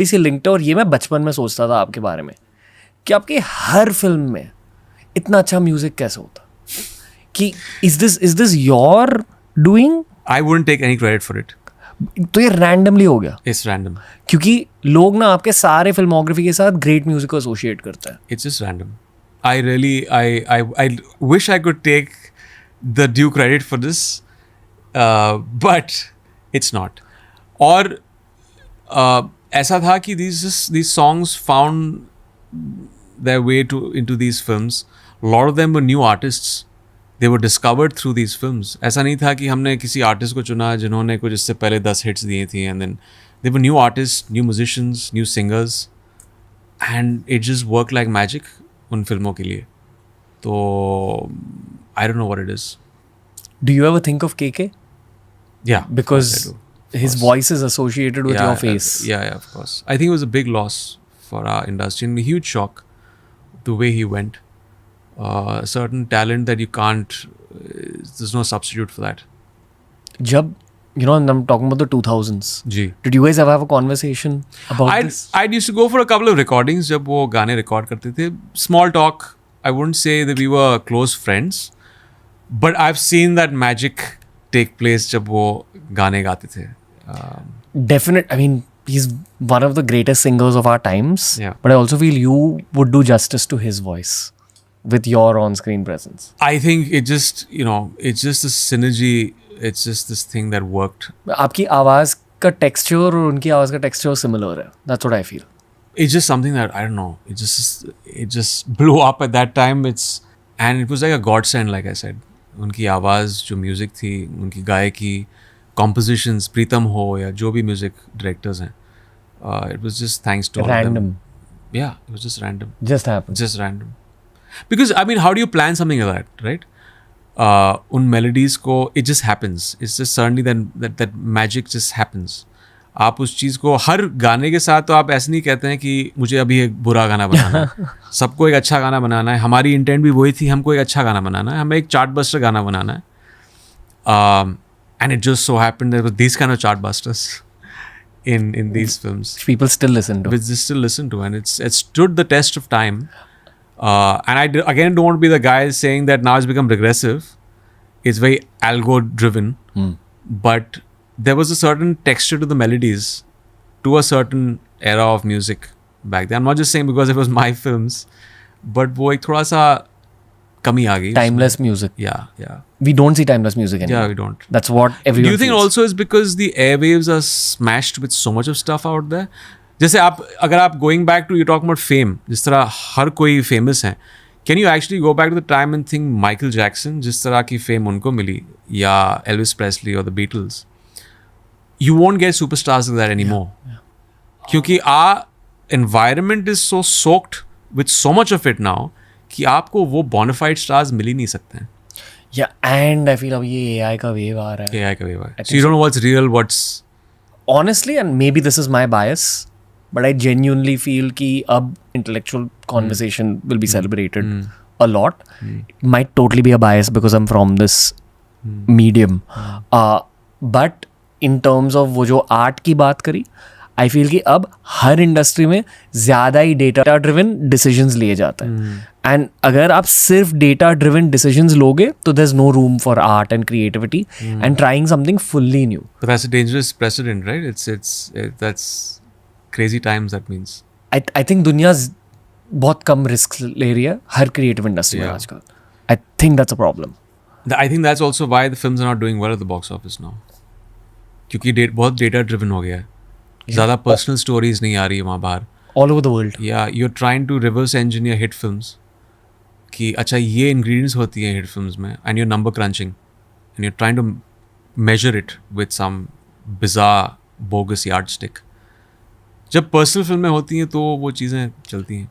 इसी लिंक्ड है। और ये मैं बचपन में सोचता था आपके बारे में कि आपकी हर फिल्म में इतना अच्छा म्यूजिक कैसे होता, कि is this your doing? I wouldn't take any credit for it. तो ये रैंडमली हो गया? It's random. क्योंकि लोग ना आपके सारे फिल्मोग्राफी के साथ ग्रेट म्यूजिक को एसोसिएट करते हैं. It's just random. I wish I could take the due credit for this, but it's not. और ऐसा था कि these songs found their way into these films. A lot of them were new artists. They were discovered through these films. ऐसा नहीं था कि हमने किसी आर्टिस्ट को चुना जिन्होंने कुछ इससे पहले 10 हिट्स दिए थी, and then they were new artists, new musicians, new singers, and it just worked like magic उन फिल्मों के लिए. तो I don't know what it is. Do you ever think of KK? Yeah, Because of course I do. his voice is associated with your face. Yeah, of course. I think it was a big loss for our industry and a huge shock the way he went. Certain talent that you can't, there's no substitute for that. जब, I'm talking about the 2000s. Ji. Did you guys ever have a conversation about this? I used to go for a couple of recordings जब वो गाने record करते थे. Small talk. I wouldn't say that we were close friends, but I've seen that magic take place जब वो गाने गाते थे. Definite. I mean, he's one of the greatest singers of our times. Yeah. But I also feel you would do justice to his voice with your on-screen presence. I think it just, it's just a synergy. It's just this thing that worked. आपकी आवाज़ का texture और उनकी आवाज़ का texture similar है. That's what I feel. It's just something that, I don't know, it just blew up at that time. And it was like a godsend, like I said. उनकी आवाज़, जो म्यूज़िक थी, उनकी गायकी, compositions, प्रीतम हो या जो भी म्यूज़िक डायरेक्टर्स हैं, it was just thanks to all of them. Random. Yeah, it was just random. Just happened. Just random. Because, I mean, how do you plan something like that, right? उन melodies को, it just happens. It's just suddenly that magic just happens. आप उस चीज़ को हर गाने के साथ तो आप ऐसे नहीं कहते हैं कि मुझे अभी एक बुरा गाना बनाना है. सबको एक अच्छा गाना बनाना है. हमारी इंटेंट भी वही थी, हमको एक अच्छा गाना बनाना है, हमें एक चार्ट बस्टर गाना बनाना है. And it just so happened there were these kind of chart busters in these films. People still listen to. Which they still listen to, and it stood the test of time. And I again don't want to be the guy saying that now it's become regressive. It's very algo driven, but there was a certain texture to the melodies, to a certain era of music back then. I'm not just saying because it was my films, but वो एक थोड़ा सा कमी आ गई. Timeless music. Yeah. We don't see timeless music anymore. Yeah, we don't. That's what everyone Do you think feels. also is because the airwaves are smashed with so much of stuff out there? जैसे अगर आप going back to, you talking about fame, जिस तरह हर कोई famous है, can you actually go back to the time and think Michael Jackson, जिस तरह की fame उनको मिली, या Elvis Presley or the Beatles, you won't get superstars like that anymore. Yeah. क्योंकि our environment is so soaked with so much of it now कि आपको वो bona fide stars मिल ही नहीं सकते हैं. Yeah, and I feel अब ये AI का wave आ रहा है. AI का wave. So you don't know what's real, what's... Honestly, and maybe this is my bias, but I genuinely feel कि अब intellectual conversation will be celebrated a lot. It might totally be a bias because I'm from this medium. But in terms of वो जो art की बात करी, I feel कि अब हर industry में ज़्यादा ही डेटा ड्रिवन डिसीजंस लिए जाते हैं. एंड अगर आप सिर्फ डेटा ड्रिवन डिसीजंस लोगे तो there is no room for art and creativity and trying something fully new. But that's a dangerous precedent, right? That's crazy times, that means. I think दुनिया बहुत कम रिस्क ले रही है हर क्रिएटिव इंडस्ट्री में आजकल. I think that's a problem. I think that's also why the films are not doing well at the box office now. क्योंकि बहुत data driven हो गया है. ज़्यादा पर्सनल स्टोरीज नहीं आ रही है वहाँ बाहर. All over the world. Yeah, you're trying to reverse engineer hit films. कि अच्छा ये ingredients होती हैं hit films में, and you're number crunching, and you're trying to measure it with some bizarre bogus yardstick. जब पर्सनल फिल्में होती हैं तो वो चीज़ें चलती हैं.